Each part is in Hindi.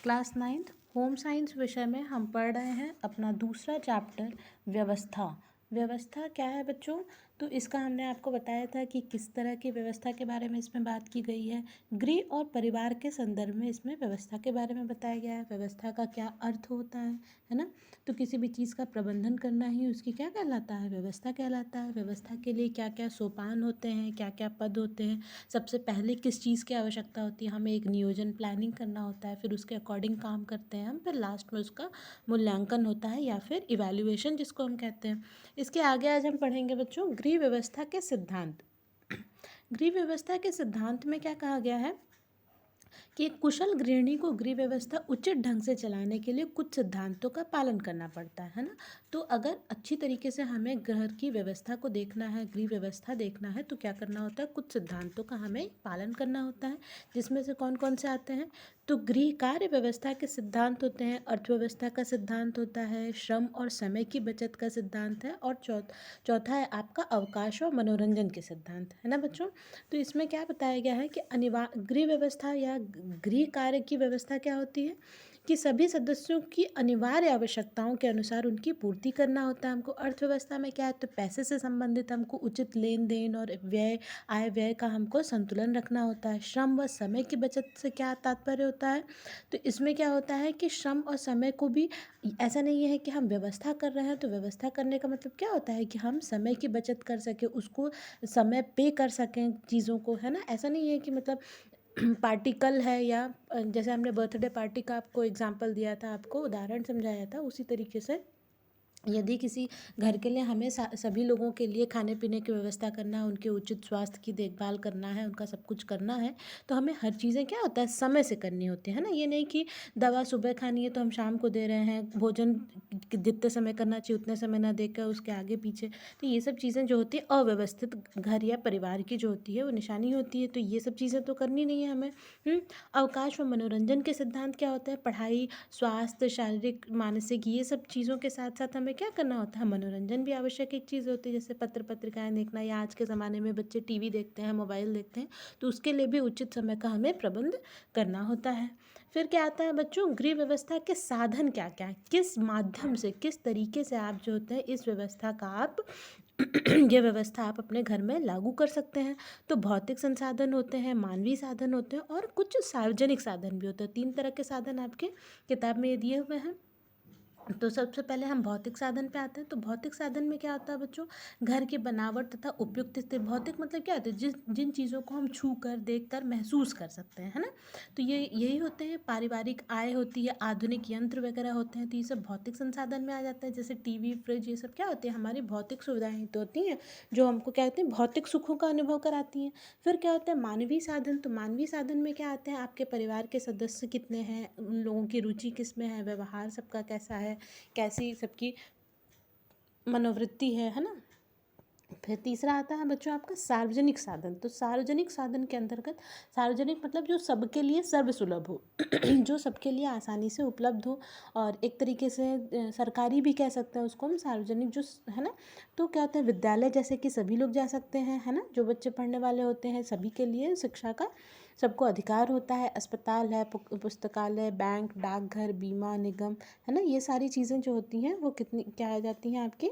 क्लास 9th होम साइंस विषय में हम पढ़ रहे हैं अपना दूसरा चैप्टर व्यवस्था। व्यवस्था क्या है बच्चों? तो इसका हमने आपको बताया था कि किस तरह की व्यवस्था के बारे में इसमें बात की गई है। गृह और परिवार के संदर्भ में इसमें व्यवस्था के बारे में बताया गया है। व्यवस्था का क्या अर्थ होता है ना? तो किसी भी चीज़ का प्रबंधन करना ही उसकी क्या कहलाता है? व्यवस्था कहलाता है। व्यवस्था के लिए क्या क्या सोपान होते हैं, क्या क्या पद होते हैं, सबसे पहले किस चीज़ की आवश्यकता होती है, हमें एक नियोजन प्लानिंग करना होता है, फिर उसके अकॉर्डिंग काम करते हैं हम, फिर लास्ट में उसका मूल्यांकन होता है या फिर इवैल्यूएशन जिसको हम कहते हैं। इसके आगे आज हम पढ़ेंगे बच्चों गृह व्यवस्था के सिद्धांत। गृह व्यवस्था के सिद्धांत में क्या कहा गया है कि एक कुशल गृहिणी को गृह व्यवस्था उचित ढंग से चलाने के लिए कुछ सिद्धांतों का पालन करना पड़ता है ना? तो अगर अच्छी तरीके से हमें घर की व्यवस्था को देखना है, गृह व्यवस्था देखना है, तो क्या करना होता है? कुछ सिद्धांतों का हमें पालन करना होता है, जिसमें से कौन कौन से आते हैं? तो गृह कार्य व्यवस्था के सिद्धांत होते हैं, अर्थव्यवस्था का सिद्धांत होता है, श्रम और समय की बचत का सिद्धांत है, और चौथा है आपका अवकाश और मनोरंजन के सिद्धांत, है ना बच्चों? तो इसमें क्या बताया गया है कि गृह व्यवस्था या गृह कार्य की व्यवस्था क्या होती है कि सभी सदस्यों की अनिवार्य आवश्यकताओं के अनुसार उनकी पूर्ति करना होता है हमको। अर्थव्यवस्था में क्या है? तो पैसे से संबंधित हमको उचित लेन देन और आय व्यय का हमको संतुलन रखना होता है। श्रम व समय की बचत से क्या तात्पर्य होता है? तो इसमें क्या होता है कि श्रम और समय को भी, ऐसा नहीं है कि हम व्यवस्था कर रहे हैं तो व्यवस्था करने का मतलब क्या होता है कि हम समय की बचत कर सकें, उसको समय पे कर सकें चीज़ों को, है ना? ऐसा नहीं है कि मतलब पार्टिकल है या जैसे हमने बर्थडे पार्टी का आपको एग्जांपल दिया था, आपको उदाहरण समझाया था, उसी तरीके से यदि किसी घर के लिए हमें सभी लोगों के लिए खाने पीने की व्यवस्था करना है, उनके उचित स्वास्थ्य की देखभाल करना है, उनका सब कुछ करना है, तो हमें हर चीज़ें क्या होता है समय से करनी होती है ना? ये नहीं कि दवा सुबह खानी है तो हम शाम को दे रहे हैं, भोजन जितने समय करना चाहिए उतने समय ना देकर उसके आगे पीछे, तो ये सब चीज़ें जो होती है अव्यवस्थित घर या परिवार की जो होती है वो निशानी होती है। तो ये सब चीज़ें तो करनी नहीं है हमें। अवकाश व मनोरंजन के सिद्धांत क्या होते हैं? पढ़ाई, स्वास्थ्य, शारीरिक, मानसिक, ये सब चीज़ों के साथ साथ हमें क्या करना होता है? मनोरंजन भी आवश्यक एक चीज़ होती है, जैसे पत्र पत्रिकाएं देखना, या आज के ज़माने में बच्चे टीवी देखते हैं, मोबाइल देखते हैं, तो उसके लिए भी उचित समय का हमें प्रबंध करना होता है। फिर क्या आता है बच्चों? गृह व्यवस्था के साधन क्या क्या है, किस माध्यम से, किस तरीके से आप जो होते हैं इस व्यवस्था का आप ये व्यवस्था आप अपने घर में लागू कर सकते हैं। तो भौतिक संसाधन होते हैं, मानवीय साधन होते हैं, और कुछ सार्वजनिक साधन भी होते हैं। 3 तरह के साधन आपके किताब में ये दिए हुए हैं। तो सबसे पहले हम भौतिक साधन पे आते हैं। तो भौतिक साधन में क्या होता है बच्चों? घर की बनावट तथा उपयुक्त स्थिति। भौतिक मतलब क्या होता है? जिन चीज़ों को हम छू कर, देख कर, महसूस कर सकते हैं, है ना? तो ये यही होते हैं। पारिवारिक आय होती है, आधुनिक यंत्र वगैरह होते हैं, तो ये सब भौतिक संसाधन में आ जाता है। जैसे टीवी, फ्रिज, ये सब क्या होती है? हमारी भौतिक सुविधाएं तो होती हैं जो हमको क्या कहते हैं? भौतिक सुखों का अनुभव कराती हैं। फिर क्या होता है? मानवीय साधन। तो मानवीय साधन में क्या आते हैं? आपके परिवार के सदस्य कितने हैं, उन लोगों की रुचि किस में है, व्यवहार सबका कैसा है, कैसी सबकी मनोवृत्ति है ना? फिर तीसरा आता है बच्चों आपका सार्वजनिक साधन। तो सार्वजनिक साधन के अंतर्गत, सार्वजनिक मतलब जो सबके लिए सर्वसुलभ हो जो सबके लिए आसानी से उपलब्ध हो, और एक तरीके से सरकारी भी कह सकते हैं उसको हम, सार्वजनिक जो है ना? तो क्या होता है? विद्यालय जैसे कि सभी लोग जा सकते हैं, है ना? जो बच्चे पढ़ने वाले होते हैं सभी के लिए शिक्षा का सबको अधिकार होता है। अस्पताल है, पुस्तकालय, बैंक, डाकघर, बीमा निगम, है ना? ये सारी चीज़ें जो होती हैं वो कितनी क्या आ जाती हैं? आपकी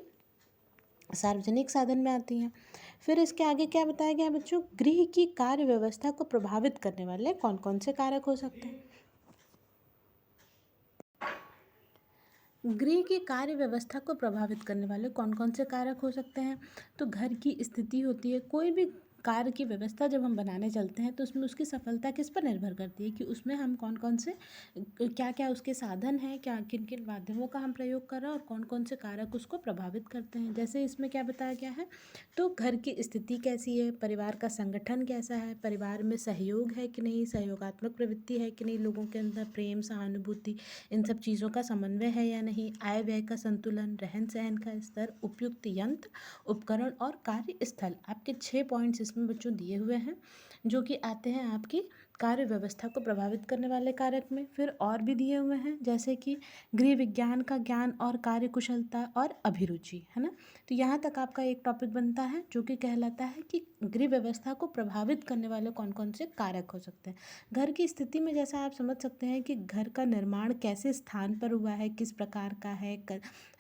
सार्वजनिक साधन में आती हैं। फिर इसके आगे क्या बताया गया है बच्चों? गृह की कार्य व्यवस्था को प्रभावित करने वाले कौन कौन से कारक हो सकते हैं? गृह की कार्य व्यवस्था को प्रभावित करने वाले कौन कौन से कारक हो सकते हैं? तो घर की स्थिति होती है। कोई भी कार्य की व्यवस्था जब हम बनाने चलते हैं तो उसमें उसकी सफलता किस पर निर्भर करती है कि उसमें हम कौन कौन से, क्या क्या उसके साधन हैं, क्या किन किन माध्यमों का हम प्रयोग कर रहे हैं, और कौन कौन से कारक उसको प्रभावित करते हैं। जैसे इसमें क्या बताया गया है? तो घर की स्थिति कैसी है, परिवार का संगठन कैसा है, परिवार में सहयोग है कि नहीं, सहयोगात्मक प्रवृत्ति है कि नहीं, लोगों के अंदर प्रेम, सहानुभूति, इन सब चीज़ों का समन्वय है या नहीं, आय व्यय का संतुलन, रहन सहन का स्तर, उपयुक्त यंत्र उपकरण और कार्यस्थल। आपके 6 पॉइंट्स इसमें बच्चों दिए हुए हैं जो कि आते हैं आपकी कार्य व्यवस्था को प्रभावित करने वाले कारक में फिर और भी दिए हुए हैं, जैसे कि गृह विज्ञान का ज्ञान और कार्य कुशलता और अभिरुचि, है ना। तो यहाँ तक आपका एक टॉपिक बनता है जो कि कहलाता है कि गृह व्यवस्था को प्रभावित करने वाले कौन कौन से कारक हो सकते हैं। घर की स्थिति में जैसा आप समझ सकते हैं कि घर का निर्माण कैसे स्थान पर हुआ है, किस प्रकार का है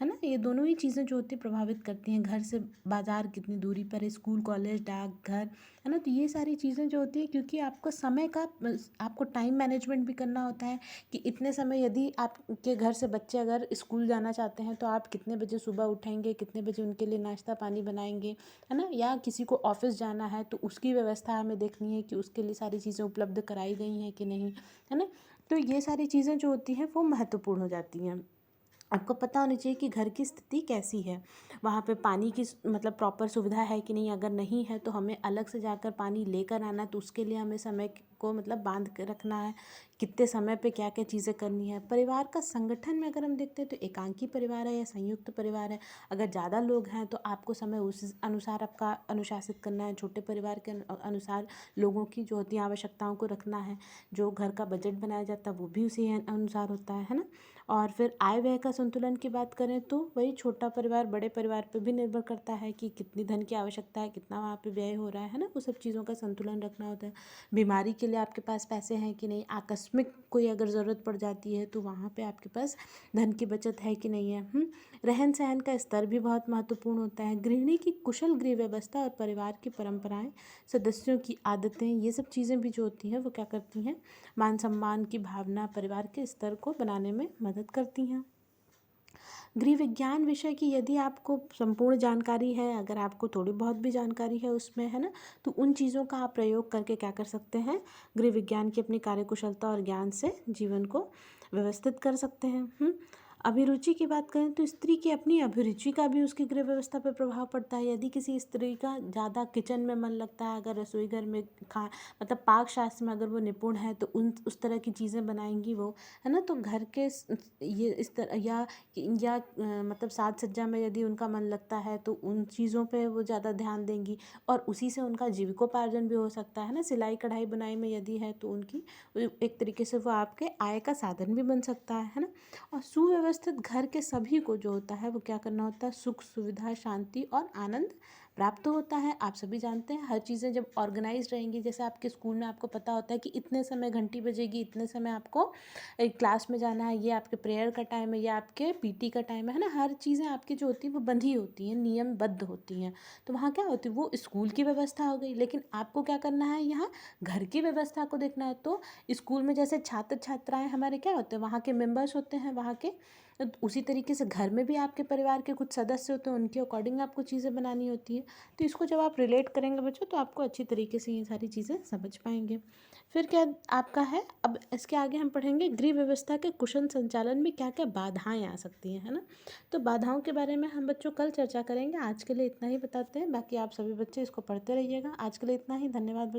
ना, ये दोनों ही चीज़ें जो होती है प्रभावित करती हैं। घर से बाजार कितनी दूरी पर है, स्कूल कॉलेज डाकघर, है ना। तो ये सारी चीज़ें जो होती है, क्योंकि आपको समय का आपको टाइम मैनेजमेंट भी करना होता है कि इतने समय, यदि आपके घर से बच्चे अगर स्कूल जाना चाहते हैं तो आप कितने बजे सुबह उठेंगे, कितने बजे उनके लिए नाश्ता पानी बनाएंगे, है ना। या किसी को ऑफिस जाना है तो उसकी व्यवस्था हमें देखनी है कि उसके लिए सारी चीज़ें उपलब्ध कराई गई हैं कि नहीं, है ना। तो ये सारी चीज़ें जो होती हैं वो महत्वपूर्ण हो जाती हैं। आपको पता होना चाहिए कि घर की स्थिति कैसी है, वहाँ पे पानी की मतलब प्रॉपर सुविधा है कि नहीं। अगर नहीं है तो हमें अलग से जाकर पानी लेकर आना, तो उसके लिए हमें समय को मतलब बांध के रखना है, कितने समय पे क्या क्या चीज़ें करनी है। परिवार का संगठन में अगर हम देखते हैं तो एकांकी परिवार है या संयुक्त परिवार है। अगर ज़्यादा लोग हैं तो आपको समय उस अनुसार आपका अनुशासित करना है। छोटे परिवार के अनुसार लोगों की जो होती है आवश्यकताओं को रखना है। जो घर का बजट बनाया जाता है वो भी उसी अनुसार होता है ना। और फिर आय व्यय का संतुलन की बात करें तो वही छोटा परिवार बड़े परिवार पे भी निर्भर करता है कि कितनी धन की आवश्यकता है, कितना वहाँ पे व्यय हो रहा है ना। वो सब चीज़ों का संतुलन रखना होता है। बीमारी के लिए आपके पास पैसे हैं कि नहीं, आकस्मिक कोई अगर ज़रूरत पड़ जाती है तो वहाँ पे आपके पास धन की बचत है कि नहीं है। रहन सहन का स्तर भी बहुत महत्वपूर्ण होता है। गृहिणी की कुशल गृह व्यवस्था और परिवार की परंपराएं, सदस्यों की आदतें, ये सब चीज़ें भी जो होती हैं वो क्या करती हैं, मान सम्मान की भावना परिवार के स्तर को बनाने में मदद करती हैं। गृह विज्ञान विषय की यदि आपको संपूर्ण जानकारी है, अगर आपको थोड़ी बहुत भी जानकारी है उसमें, है ना, तो उन चीज़ों का आप प्रयोग करके क्या कर सकते हैं, गृह विज्ञान की अपनी कार्यकुशलता और ज्ञान से जीवन को व्यवस्थित कर सकते हैं। अभिरुचि की बात करें तो स्त्री की अपनी अभिरुचि का भी उसकी गृह व्यवस्था पर प्रभाव पड़ता है। यदि किसी स्त्री का ज़्यादा किचन में मन लगता है, अगर रसोई घर में मतलब पाक शास्त्र में अगर वो निपुण है तो उस तरह की चीज़ें बनाएंगी वो, है ना। तो घर के ये इस तरह या मतलब साज सज्जा में यदि उनका मन लगता है तो उन चीज़ों पे वो ज़्यादा ध्यान देंगी और उसी से उनका जीविकोपार्जन भी हो सकता है ना। सिलाई कढ़ाई बुनाई में यदि है तो उनकी एक तरीके से वो आपके आय का साधन भी बन सकता है ना। और सुव्यवस्थित घर के सभी को जो होता है वो क्या करना होता है, सुख सुविधा शांति और आनंद प्राप्त होता है। आप सभी जानते हैं हर चीज़ें जब ऑर्गेनाइज रहेंगी, जैसे आपके स्कूल में आपको पता होता है कि इतने समय घंटी बजेगी, इतने समय आपको एक क्लास में जाना है, ये आपके प्रेयर का टाइम है, ये आपके पीटी का टाइम है ना। हर चीज़ें आपकी जो होती है वो बंधी होती हैं, नियमबद्ध होती हैं। तो वहाँ क्या होती है, वो स्कूल की व्यवस्था हो गई। लेकिन आपको क्या करना है, यहाँ घर की व्यवस्था को देखना है। तो स्कूल में जैसे छात्र छात्राएं हमारे क्या होते हैं, वहाँ के मेंबर्स होते हैं वहाँ के, तो उसी तरीके से घर में भी आपके परिवार के कुछ सदस्य होते हैं, उनके अकॉर्डिंग आपको चीज़ें बनानी होती है। तो इसको जब आप रिलेट करेंगे बच्चों तो आपको अच्छी तरीके से ये सारी चीज़ें समझ पाएंगे। फिर क्या आपका है, अब इसके आगे हम पढ़ेंगे गृह व्यवस्था के कुशल संचालन में क्या क्या बाधाएं आ सकती हैं, है ना। तो बाधाओं के बारे में हम बच्चों कल चर्चा करेंगे। आज के लिए इतना ही बताते हैं, बाकी आप सभी बच्चे इसको पढ़ते रहिएगा। आज के लिए इतना ही, धन्यवाद।